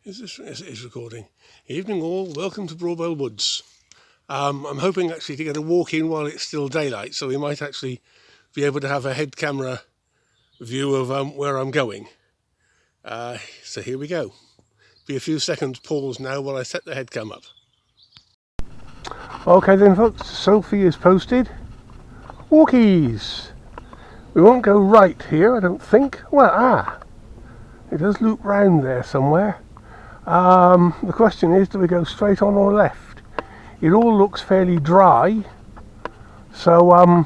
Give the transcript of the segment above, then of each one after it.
Is recording. Evening all, welcome to Broadwell Woods. I'm hoping actually to get a walk in while it's still daylight, so we might actually be able to have a head camera view of where I'm going. So here we go. Be a few seconds pause now while I set the head cam up. Okay then folks, Sophie is posted. Walkies! We won't go right here, I don't think. Well, it does loop round there somewhere. The question is, do we go straight on or left? It all looks fairly dry, so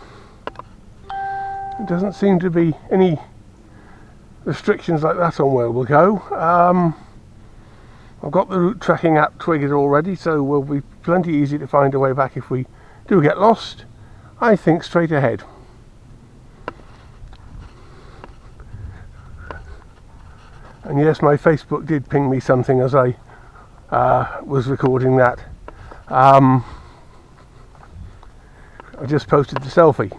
it doesn't seem to be any restrictions like that on where we'll go. I've got the route tracking app twigged already, so we'll be plenty easy to find a way back if we do get lost. I think straight ahead. And yes, my Facebook did ping me something as I was recording that. I just posted the selfie,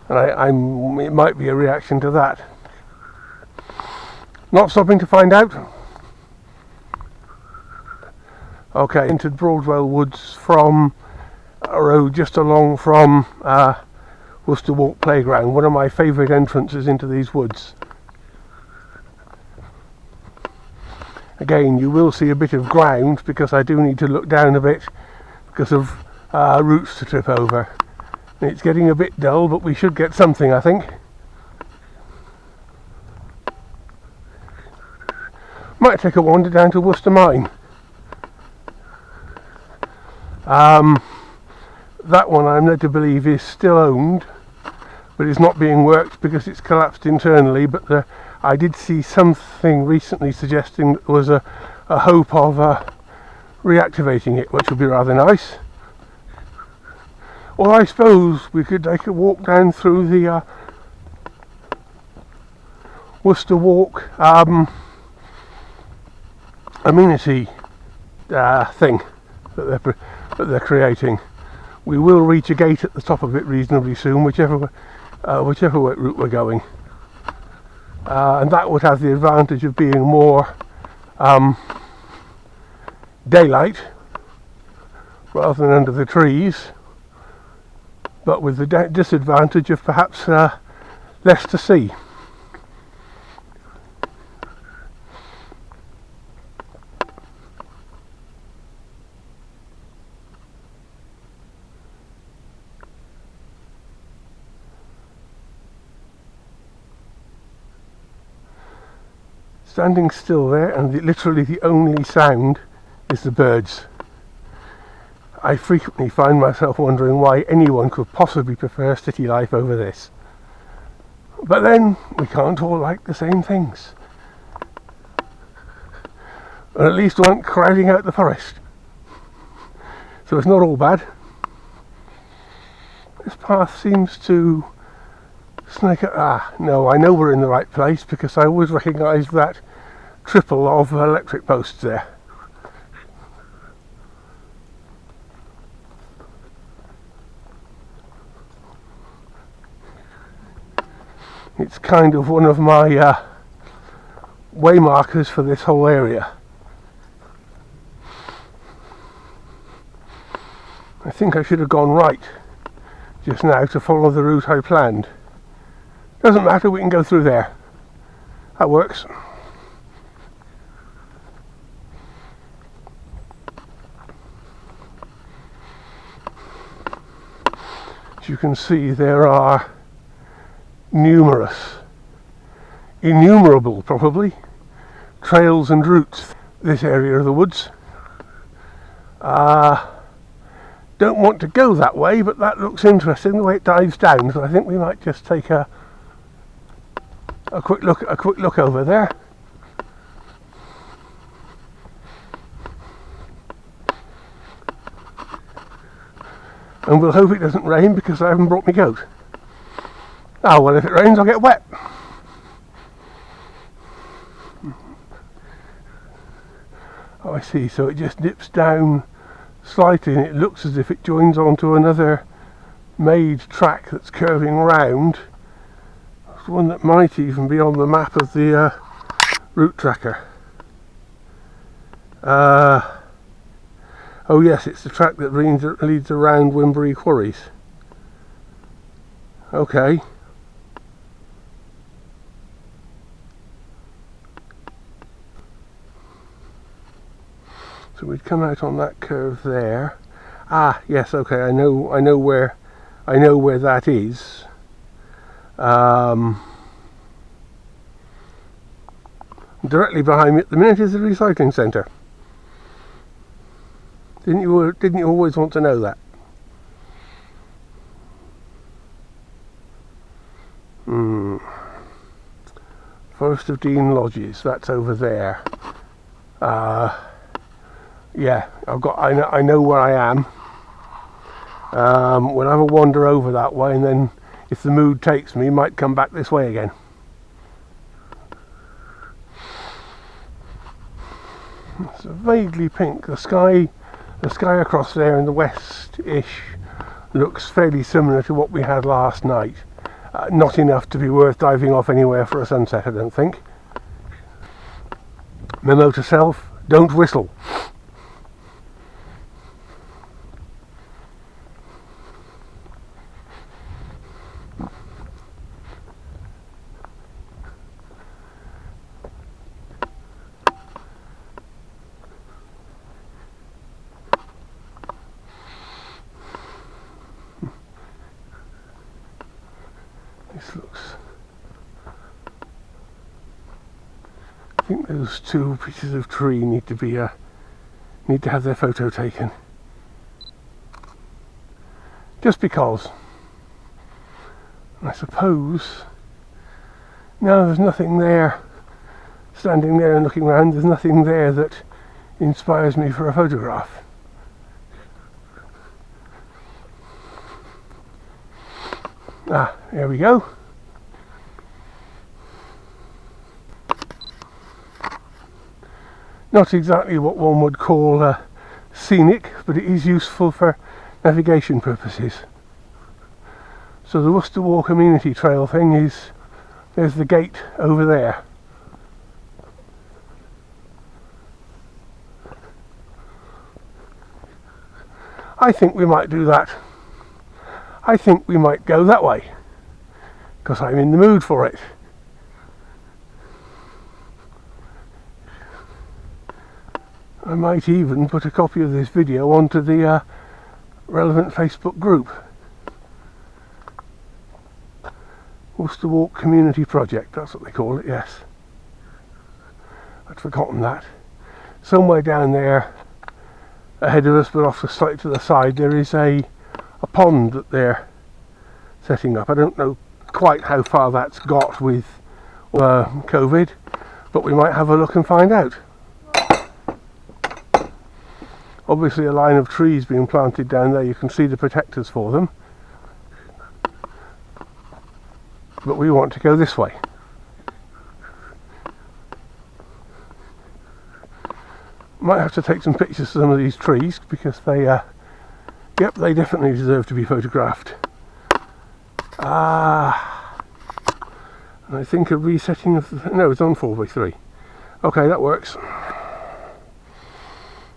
and it might be a reaction to that. Not stopping to find out. Okay, entered Broadwell Woods from a road just along from Worcester Walk Playground, one of my favourite entrances into these woods. Again, you will see a bit of ground because I do need to look down a bit because of roots to trip over. It's getting a bit dull, but we should get something, I think. Might take a wander down to Worcester Mine. That one I'm led to believe is still owned, but it's not being worked because it's collapsed internally, but I did see something recently suggesting that there was a hope of reactivating it, which would be rather nice. Or I suppose we could take a walk down through the Worcester Walk amenity thing that they're creating. We will reach a gate at the top of it reasonably soon, whichever route we're going. And that would have the advantage of being more daylight rather than under the trees, but with the disadvantage of perhaps less to see. Standing still there, and literally the only sound is the birds. I frequently find myself wondering why anyone could possibly prefer city life over this. But then, we can't all like the same things. Or at least we aren't crowding out the forest. So it's not all bad. This path seems to snake. No, I know we're in the right place because I always recognise that triple of electric posts there. It's kind of one of my way markers for this whole area. I think I should have gone right just now to follow the route I planned. Doesn't matter, we can go through there. That works. As you can see, there are innumerable probably, trails and routes this area of the woods. Don't want to go that way, but that looks interesting the way it dives down, so I think we might just take a quick look over there. And we'll hope it doesn't rain because I haven't brought my coat. Oh well, if it rains I'll get wet. Oh, I see, so it just dips down slightly and it looks as if it joins onto another made track that's curving round. It's one that might even be on the map of the route tracker. Oh yes, it's the track that leads around Wimbury Quarries. Okay. So we'd come out on that curve there. Ah, yes, okay, I know where that is. Directly behind me at the minute is the recycling centre. Didn't you always want to know that? Forest of Dean Lodges, that's over there. Yeah, I know where I am. We'll have a wander over that way, and then if the mood takes me, might come back this way again. It's vaguely pink. The sky across there in the west-ish looks fairly similar to what we had last night. Not enough to be worth diving off anywhere for a sunset, I don't think. Memo to self, don't whistle. This looks... I think those two pieces of tree need to have their photo taken. Just because. I suppose... No, there's nothing there. Standing there and looking around, there's nothing there that inspires me for a photograph. Ah, there we go. Not exactly what one would call scenic, but it is useful for navigation purposes. So the Worcester Walk Community Trail thing is, there's the gate over there. I think we might do that. I think we might go that way, because I'm in the mood for it. I might even put a copy of this video onto the relevant Facebook group. Worcester Walk Community Project, that's what they call it, yes. I'd forgotten that. Somewhere down there, ahead of us, but off slightly to the side, there is a pond that they're setting up. I don't know quite how far that's got with COVID, but we might have a look and find out. Obviously a line of trees being planted down there, you can see the protectors for them. But we want to go this way. Might have to take some pictures of some of these trees, because they they definitely deserve to be photographed. And I think a resetting of no, it's on 4x3. Okay, that works.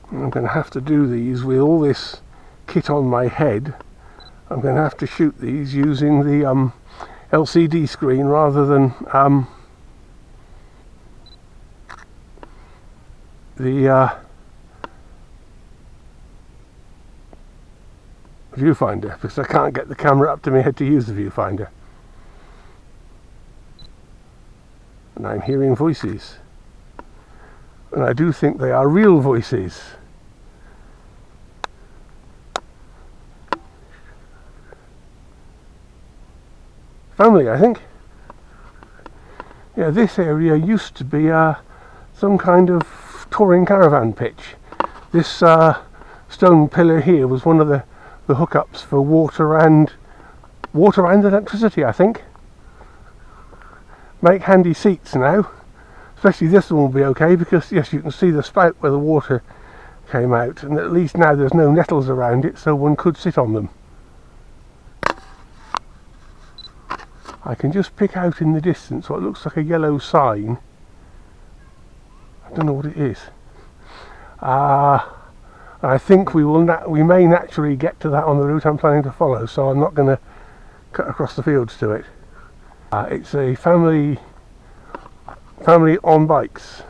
I'm going to have to do these with all this kit on my head. I'm going to have to shoot these using the LCD screen rather than the viewfinder, because I can't get the camera up to my head to use the viewfinder. And I'm hearing voices. And I do think they are real voices. Family, I think. Yeah, this area used to be some kind of touring caravan pitch. This stone pillar here was one of the hookups for water and electricity, I think. Make handy seats now. Especially this one will be okay, because yes, you can see the spout where the water came out, and at least now there's no nettles around it, so one could sit on them. I can just pick out in the distance what looks like a yellow sign. I don't know what it is. I think we may naturally get to that on the route I'm planning to follow, so I'm not going to cut across the fields to it. It's a family on bikes,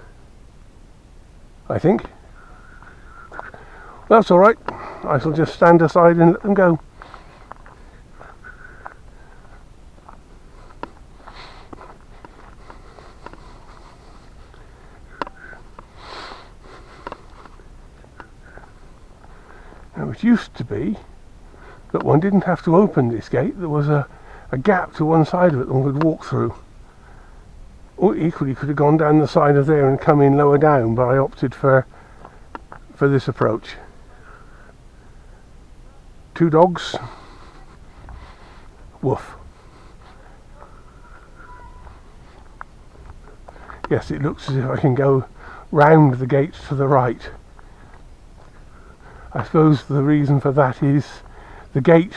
I think. That's all right. I shall just stand aside and let them go. Now, it used to be that one didn't have to open this gate. There was a gap to one side of it that one could walk through. Or equally could have gone down the side of there and come in lower down, but I opted for this approach. 2 dogs. Woof. Yes, it looks as if I can go round the gates to the right. I suppose the reason for that is the gate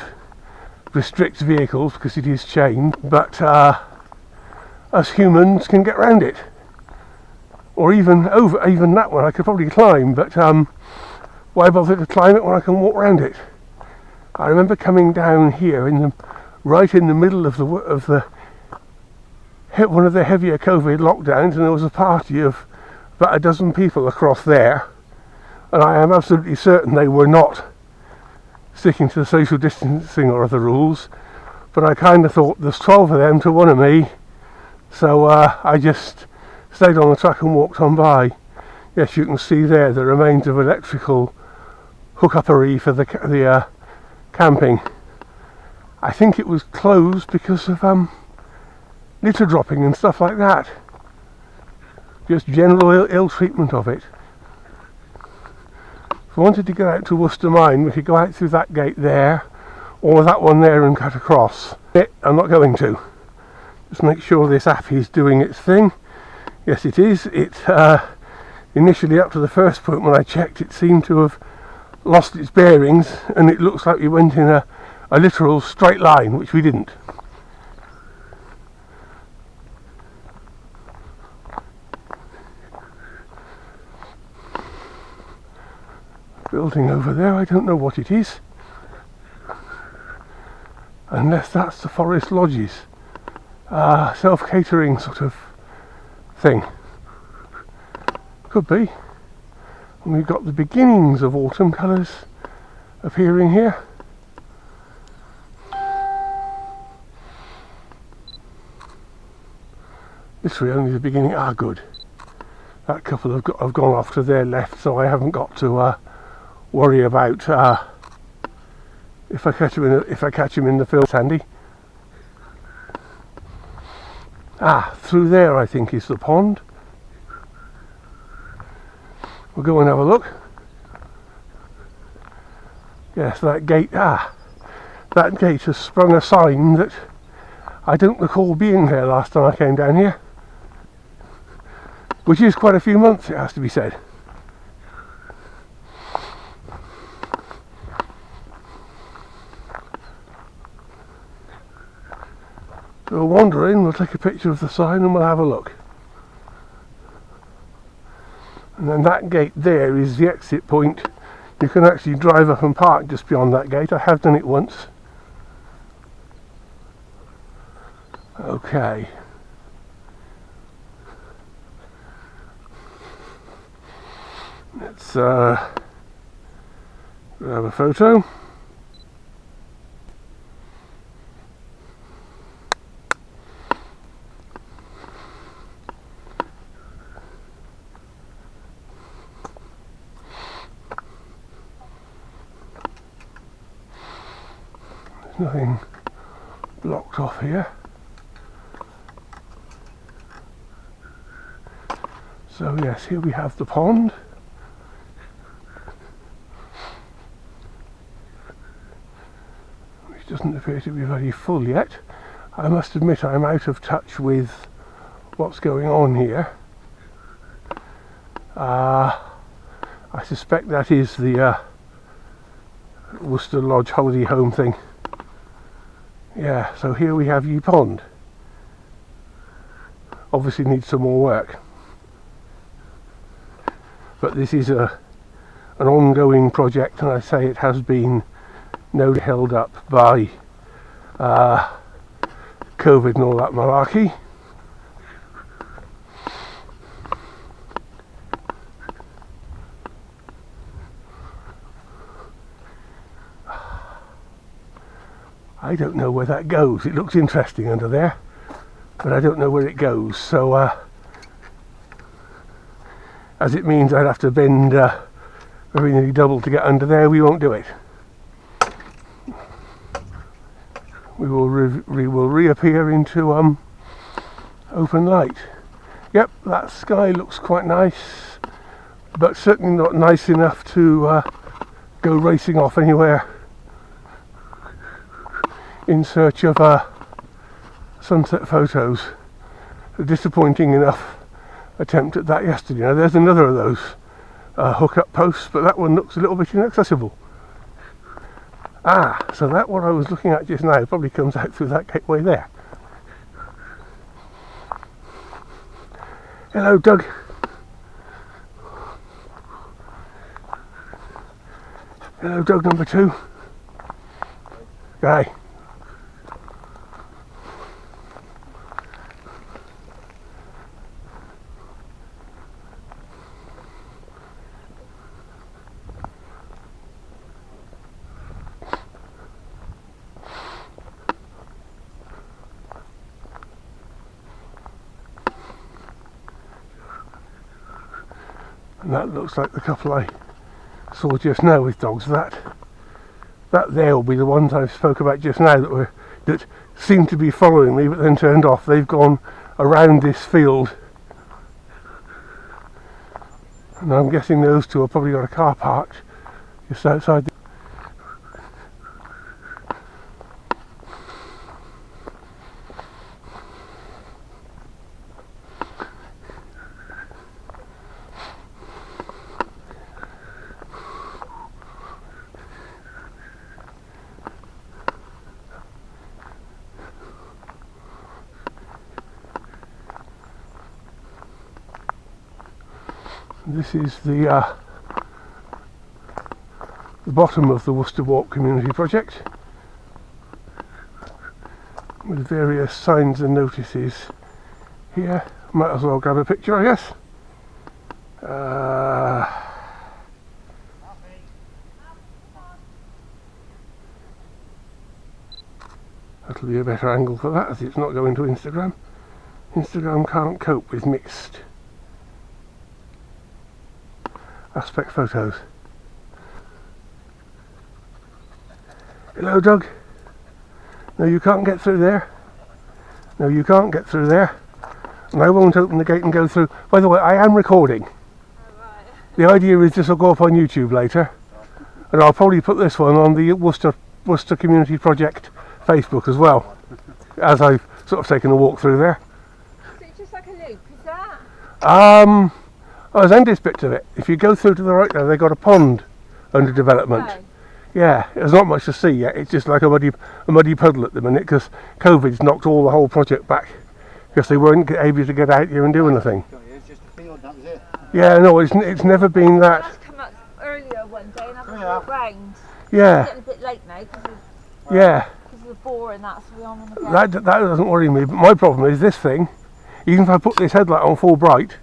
restricts vehicles because it is chained, but us humans can get round it. Or even that one I could probably climb, but why bother to climb it when I can walk round it? I remember coming down here right in the middle of one of the heavier COVID lockdowns, and there was a party of about a dozen people across there, and I am absolutely certain they were not sticking to the social distancing or other rules, but I kind of thought there's 12 of them to one of me, so I just stayed on the track and walked on by. Yes, you can see there the remains of electrical hookupery for the camping. I think it was closed because of litter dropping and stuff like that. Just general ill treatment of it. If I wanted to get out to Worcester Mine, we could go out through that gate there, or that one there and cut across. I'm not going to. Just make sure this app is doing its thing. Yes, it is. It initially, up to the first point when I checked, it seemed to have lost its bearings, and it looks like we went in a literal straight line, which we didn't. Building over there, I don't know what it is, unless that's the Forest Lodges, self-catering sort of thing. Could be. And we've got the beginnings of autumn colours appearing here. Literally only the beginning. Good. That couple have gone off to their left, so I haven't got to worry about if I catch him in the field. It's handy. Through there I think is the pond. We'll go and have a look. Yes, that gate. That gate has sprung a sign that I don't recall being there last time I came down here, which is quite a few months, it has to be said. So we'll wander in, we'll take a picture of the sign and we'll have a look. And then that gate there is the exit point. You can actually drive up and park just beyond that gate. I have done it once. Okay. Let's grab a photo. Nothing blocked off here, so yes, here we have the pond, which doesn't appear to be very full yet. I must admit I'm out of touch with what's going on here. I suspect that is the Worcester Lodge holiday home thing. Yeah, so here we have Ye Pond. Obviously needs some more work, but this is a an ongoing project, and I say it has been no doubt held up by COVID and all that malarkey. I don't know where that goes. It looks interesting under there, but I don't know where it goes. So as it means I'd have to bend very nearly double to get under there, we won't do it. We will reappear into open light. Yep, that sky looks quite nice, but certainly not nice enough to go racing off anywhere in search of sunset photos. A disappointing enough attempt at that yesterday. Now there's another of those hook-up posts, but that one looks a little bit inaccessible. So that what I was looking at just now probably comes out through that gateway there. Hello, Doug. Hello, Doug number 2. Guy. And that looks like the couple I saw just now with dogs. That there will be the ones I spoke about just now that seemed to be following me but then turned off. They've gone around this field, and I'm guessing those two have probably got a car parked just outside the This is the bottom of the Worcester Walk Community Project, with various signs and notices here. Might as well grab a picture, I guess. That'll be a better angle for that, as it's not going to Instagram. Instagram can't cope with mixed aspect photos. Hello, Doug. No, you can't get through there. No, you can't get through there. And I won't open the gate and go through. By the way, I am recording. The idea is this will go up on YouTube later, and I'll probably put this one on the Worcester Community Project Facebook as well, as I've sort of taken a walk through there. Is it just like a loop, is that? Oh, there's endless bits of it. If you go through to the right there, they've got a pond under development. Okay. Yeah, there's not much to see yet. It's just like a muddy puddle at the minute, because COVID's knocked all the whole project back, because they weren't able to get out here and do anything. It's just a field, that was it. Yeah, no, it's never been that. I've come up earlier one day and I've walked round. Yeah. It's getting a bit late now because of the boar and that, so we're on again. That doesn't worry me, but my problem is this thing. Even if I put this headlight on full bright,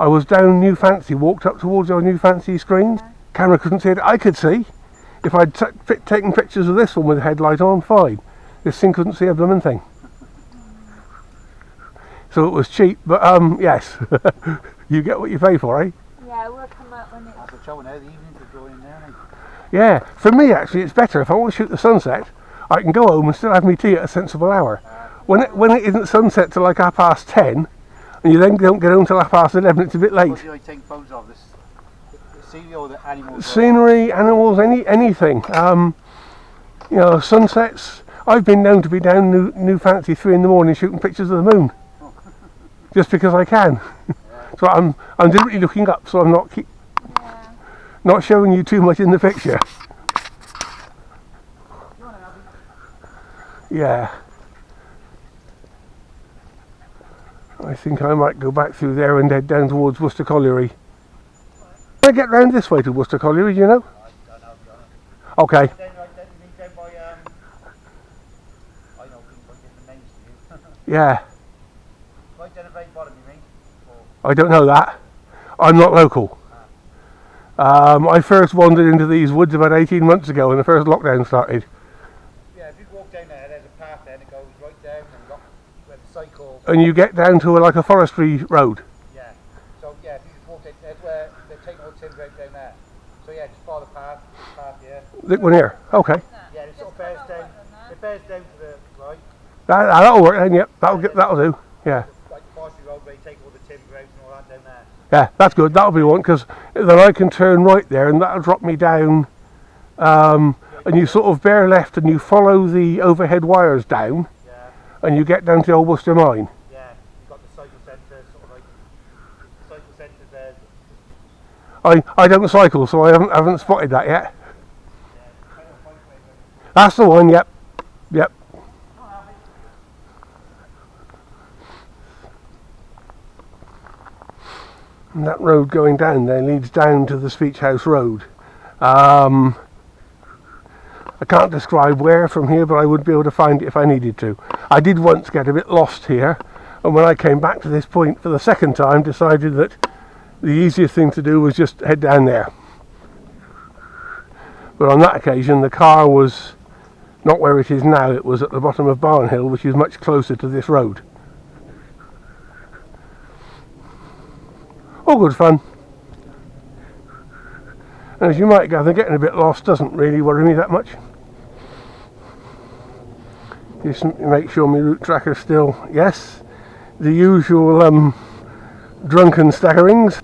I was down New Fancy, walked up towards our New Fancy screen. Yeah. Camera couldn't see it. I could see. If I'd taken pictures of this one with the headlight on, fine. This thing couldn't see a blooming thing. So it was cheap, but yes, you get what you pay for, eh? Yeah, we'll come up when it's... That's a trouble now, the evenings are drawing there. Yeah, for me actually it's better. If I want to shoot the sunset, I can go home and still have me tea at a sensible hour. When it isn't sunset till like 10:30, and you then don't get home till 11:30, it's a bit late. What do you take photos of this? The scenery or the animals? Scenery, animals, anything. You know, sunsets. I've been known to be down New Fancy 3 in the morning shooting pictures of the moon, just because I can. So I'm deliberately looking up, so I'm not showing you too much in the picture. Yeah. I think I might go back through there and head down towards Worcester Colliery. I get round this way to Worcester Colliery, you know? I don't know, to be honest. Okay. Then, right, then you mean down by, I know things like different names to you. Yeah. Right down the very bottom, you mean? I don't know that. I'm not local. I first wandered into these woods about 18 months ago when the first lockdown started. Yeah, if you walk down there, there's a path there and it goes right down and got where the cycle. And you get down to like a forestry road. Yeah. So yeah, if you just walk down, that's where they're taking all the timber out down there. So yeah, just follow the path, this path here. This one here. Okay. Yeah, it sort of bears down. It bears down to the right. That'll work then. Yep. That'll do. Yeah. Like the forestry road where you take all the timber out and all that down there. Yeah, that's good. That'll be one because then I can turn right there and that'll drop me down. And you sort of bear left and you follow the overhead wires down. Yeah. And you get down to the Old Worcester mine. Yeah. You've got the cycle centre, sort of like cycle centre there. I don't cycle, so I haven't spotted that yet. Yeah. That's the one. Yep. Yep. And that road going down there leads down to the Speech House Road. I can't describe where from here, but I would be able to find it if I needed to. I did once get a bit lost here, and when I came back to this point for the second time, decided that the easiest thing to do was just head down there. But on that occasion, the car was not where it is now. It was at the bottom of Barnhill, which is much closer to this road. All good fun. And as you might gather, getting a bit lost doesn't really worry me that much. Just make sure my route tracker's still, yes, the usual drunken staggerings.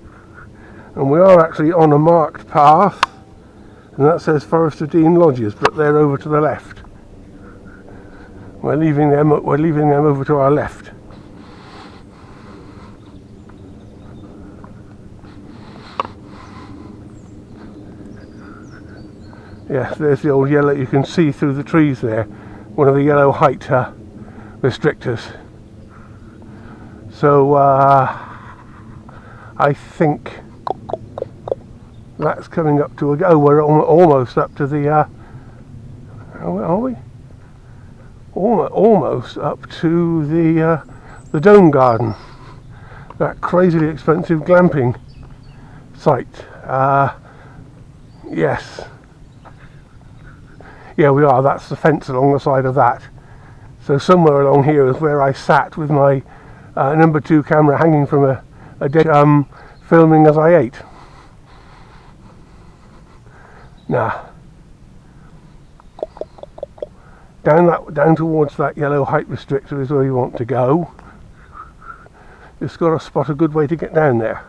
And we are actually on a marked path, and that says Forest of Dean Lodges, but they're over to the left. We're leaving them over to our left. Yes, there's the old yellow, you can see through the trees there, one of the yellow height restrictors. So I think that's coming up to we're almost up to the, are we? Almost up to the Dome Garden, that crazily expensive glamping site. Yes. Yeah, we are. That's the fence along the side of that. So somewhere along here is where I sat with my number 2 camera hanging from a deck, filming as I ate. Now, down towards that yellow height restrictor is where you want to go. Just got to spot a good way to get down there.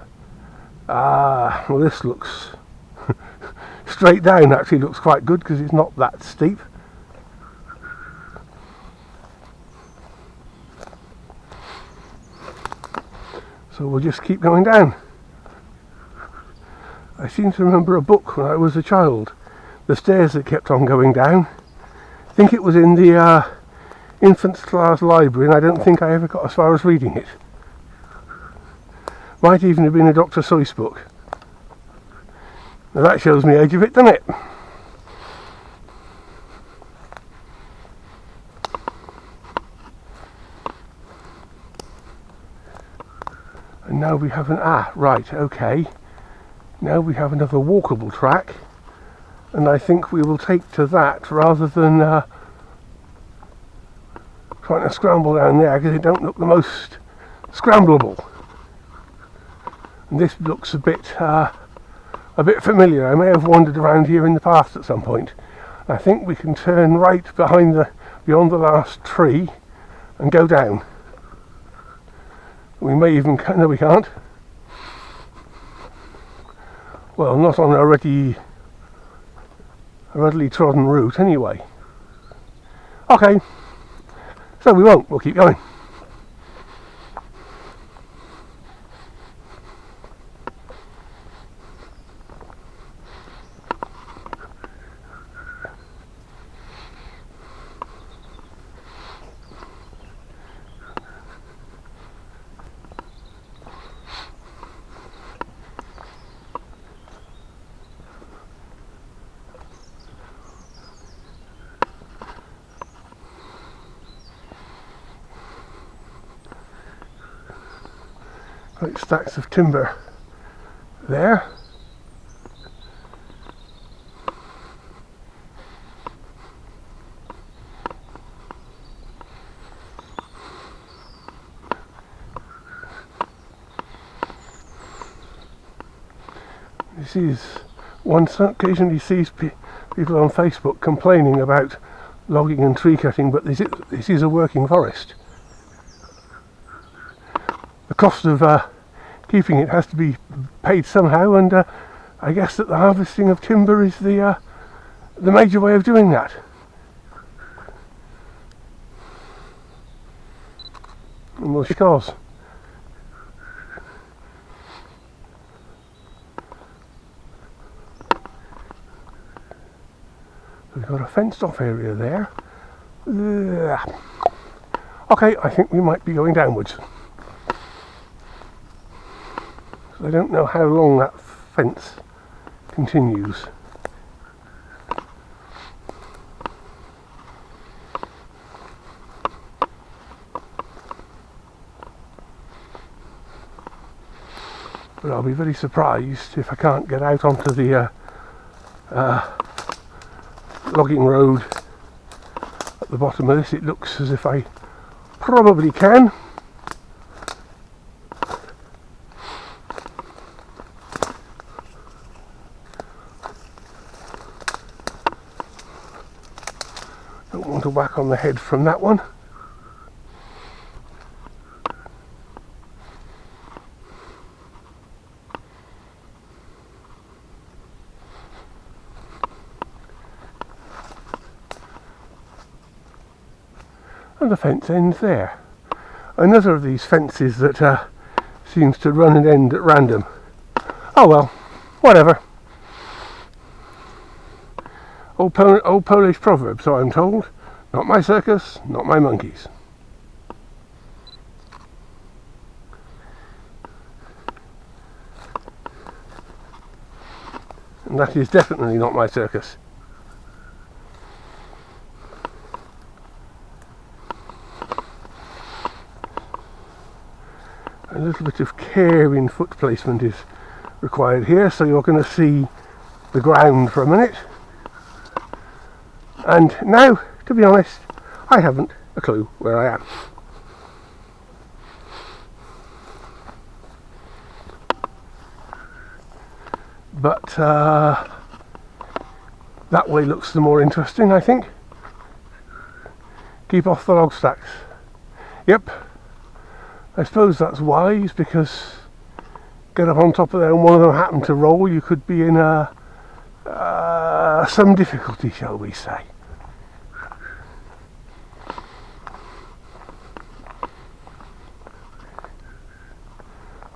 Well, this looks straight down. Actually, looks quite good because it's not that steep. So we'll just keep going down. I seem to remember a book when I was a child, The Stairs That Kept On Going Down. I think it was in the infant's class library, and I don't think I ever got as far as reading it. Might even have been a Dr. Seuss book. Now that shows me age of it, doesn't it? And now we have right, okay. Now we have another walkable track, and I think we will take to that rather than trying to scramble down there, because it don't look the most scramblable. And this looks a bit familiar. I may have wandered around here in the past at some point. I think we can turn right beyond the last tree and go down. We may even, no we can't. Well, not on a readily trodden route anyway. Okay, so we won't, we'll keep going. Like stacks of timber there. This is one occasionally sees people on Facebook complaining about logging and tree cutting, but this is a working forest. The cost of keeping it has to be paid somehow, and I guess that the harvesting of timber is the major way of doing that. And well, because we've got a fenced off area there. Okay, I think we might be going downwards. I don't know how long that fence continues. But I'll be very surprised if I can't get out onto the logging road at the bottom of this. It looks as if I probably can. Don't want to whack on the head from that one. And the fence ends there. Another of these fences that seems to run and end at random. Oh well, whatever. Old Polish proverb, so I'm told. Not my circus, not my monkeys. And that is definitely not my circus. A little bit of care in foot placement is required here, so you're going to see the ground for a minute. And now, to be honest, I haven't a clue where I am. But that way looks the more interesting, I think. Keep off the log stacks. Yep. I suppose that's wise, because get up on top of there and one of them happened to roll, you could be in some difficulty, shall we say.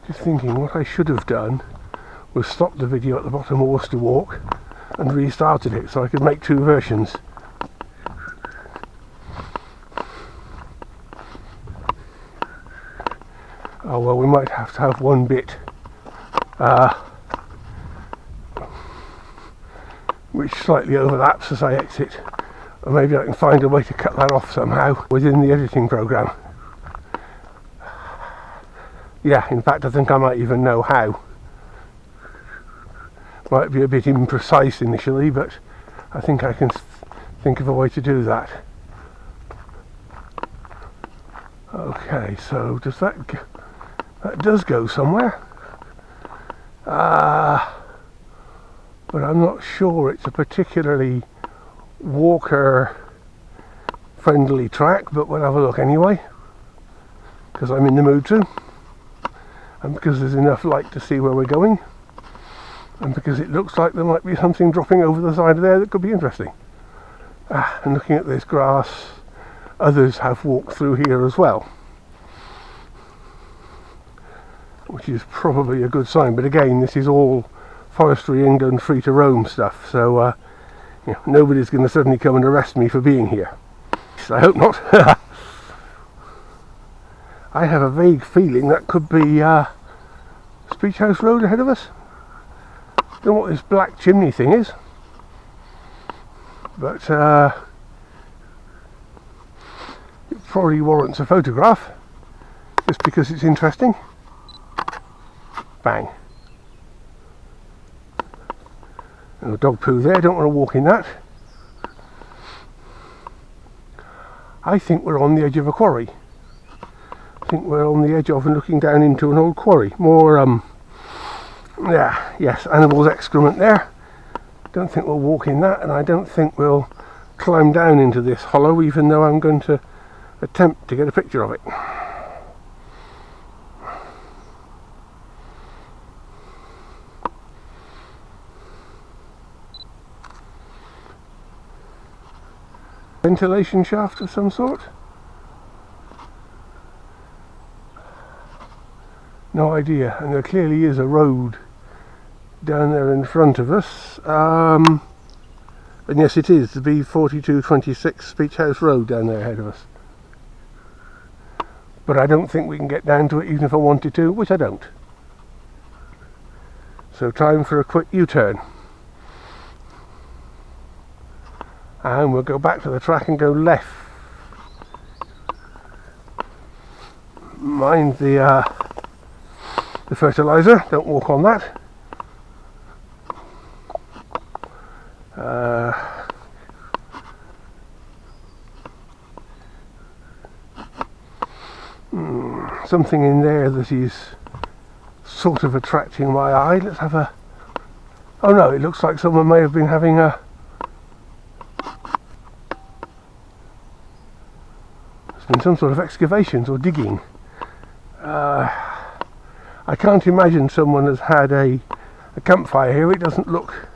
Just thinking what I should have done was stop the video at the bottom of Worcester Walk and restarted it so I could make two versions. Oh well, we might have to have one bit which slightly overlaps as I exit, or maybe I can find a way to cut that off somehow within the editing program. Yeah, in fact I think I might even know how. Might be a bit imprecise initially, but I think I can think of a way to do that. Okay, so does that does go somewhere, but I'm not sure it's a particularly walker friendly track, but we'll have a look anyway, because I'm in the mood to, and because there's enough light to see where we're going, and because it looks like there might be something dropping over the side of there that could be interesting. And looking at this grass, others have walked through here as well, which is probably a good sign. But again, this is all Forestry England free to roam stuff, so you know, nobody's going to suddenly come and arrest me for being here. I hope not. I have a vague feeling that could be Speech House Road ahead of us. Don't know what this black chimney thing is, but it probably warrants a photograph just because it's interesting. Bang. And the dog poo there, don't want to walk in that. I think we're on the edge of a quarry. I think we're on the edge of and looking down into an old quarry. More, yes, animals' excrement there. Don't think we'll walk in that, and I don't think we'll climb down into this hollow, even though I'm going to attempt to get a picture of it. Ventilation shaft of some sort? No idea, and there clearly is a road down there in front of us. And yes, it is the B4226 Speech House Road down there ahead of us. But I don't think we can get down to it even if I wanted to, which I don't. So time for a quick U-turn. And we'll go back to the track and go left. Mind the fertilizer, don't walk on that. Something in there that is sort of attracting my eye. Let's have a... Oh no, it looks like someone may have been having a... There's been some sort of excavations or digging. I can't imagine someone has had a campfire here. It doesn't look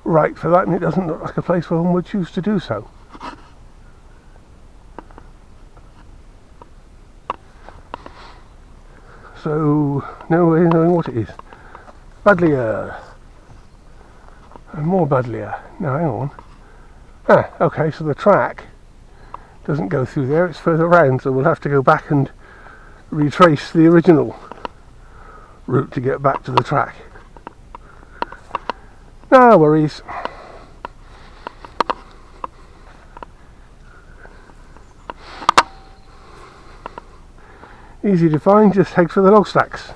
right for that, and it doesn't look like a place where one would choose to do so. So, no way of knowing what it is. Badlier. And more Badlier. Now, hang on. Ah, okay, so the track doesn't go through there, it's further round, so we'll have to go back and retrace the original route to get back to the track. No worries. Easy to find, just head for the log stacks.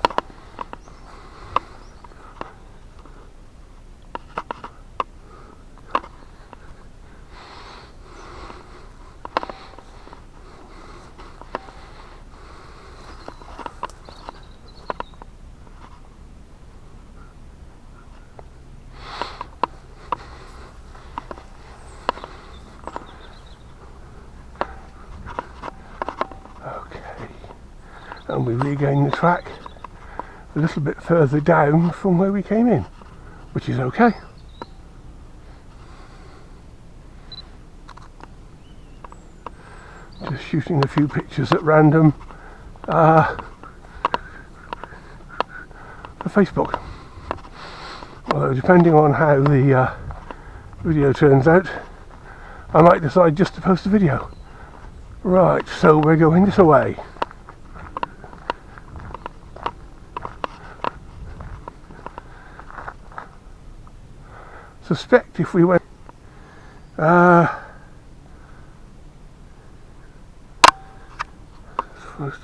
And we regain the track a little bit further down from where we came in, which is okay. Just shooting a few pictures at random for Facebook. Although depending on how the video turns out, I might decide just to post a video. Right, so we're going this way. Suspect if we went first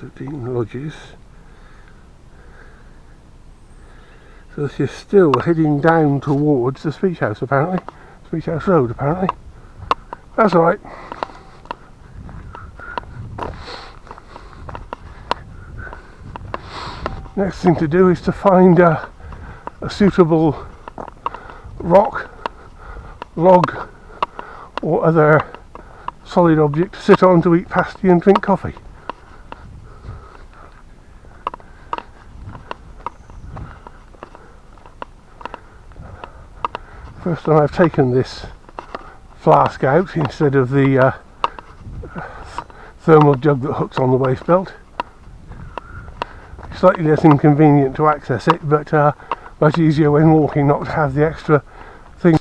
of Dean Lodges, so she's still heading down towards the Speech House apparently, Speech House Road apparently. That's alright. Next thing to do is to find a suitable rock, log or other solid object to sit on to eat pasty and drink coffee. First time I've taken this flask out instead of the thermal jug that hooks on the waist belt. Slightly less inconvenient to access it, but much easier when walking not to have the extra things.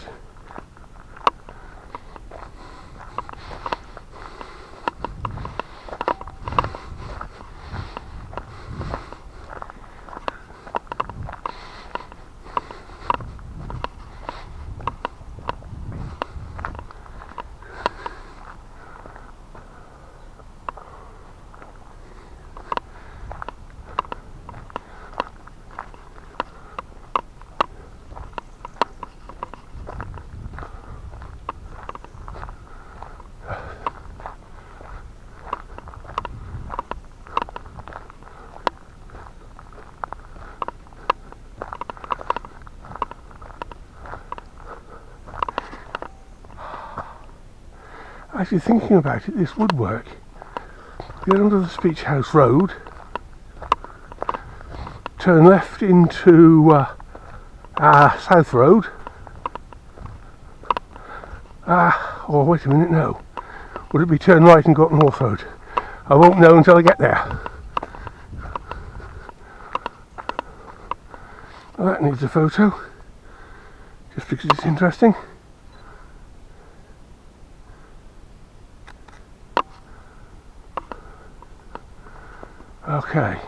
Actually thinking about it, this would work. Get onto the Speech House Road, turn left into South Road. Or wait a minute, no. Would it be turn right and go up North Road? I won't know until I get there. Well, that needs a photo, just because it's interesting. Okay,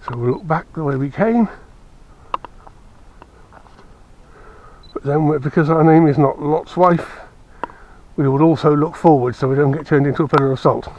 so we'll look back the way we came, but then because our name is not Lot's wife, we would also look forward so we don't get turned into a pillar of salt.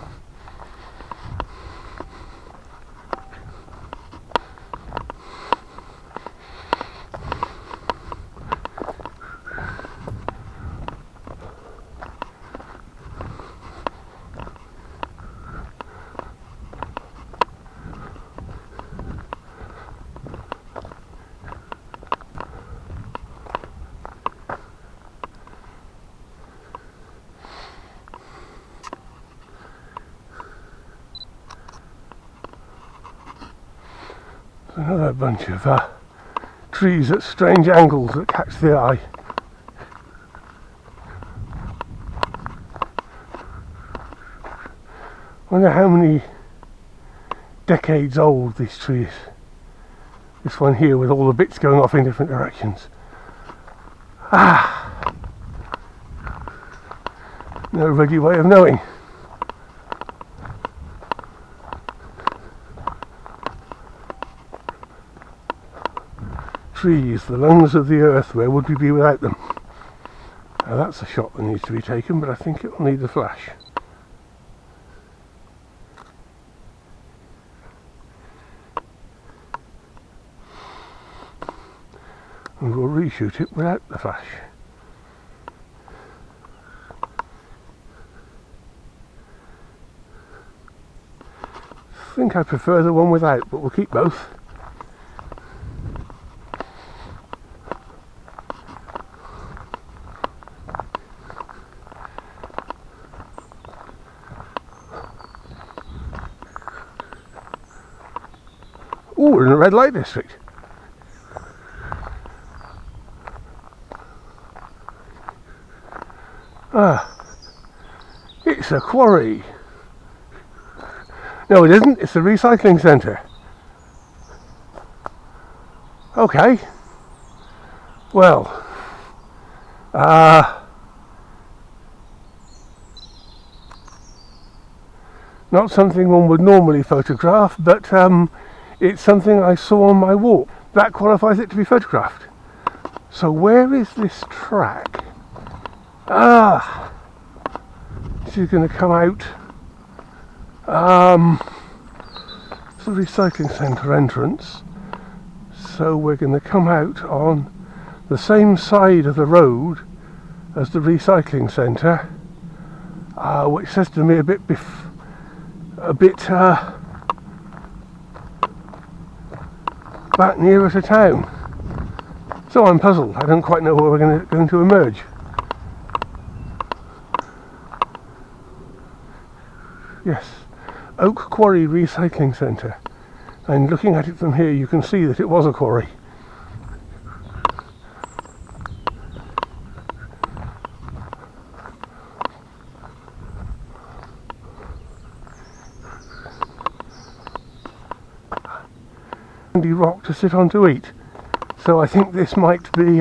Another bunch of trees at strange angles that catch the eye. Wonder how many decades old this tree is. This one here with all the bits going off in different directions. No ready way of knowing. Trees, the lungs of the earth, where would we be without them? Now that's a shot that needs to be taken, but I think it will need a flash. And we'll reshoot it without the flash. I think I prefer the one without, but we'll keep both. Oh, we're in a red light district. It's a quarry. No, it isn't. It's a recycling centre. Okay. Well, not something one would normally photograph, but it's something I saw on my walk. That qualifies it to be photographed. So where is this track? This is going to come out. It's the recycling centre entrance. So we're going to come out on the same side of the road as the recycling centre, which says to me a bit back nearer to town. So I'm puzzled. I don't quite know where we're going to emerge. Yes, Oak Quarry Recycling Centre. And looking at it from here, you can see that it was a quarry. Sandy rock to sit on to eat. So I think this might be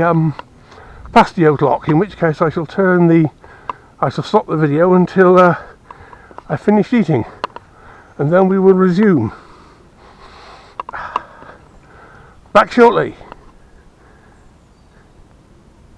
past the Outlock, in which case I shall stop the video until I finished eating, and then we will resume. Back shortly.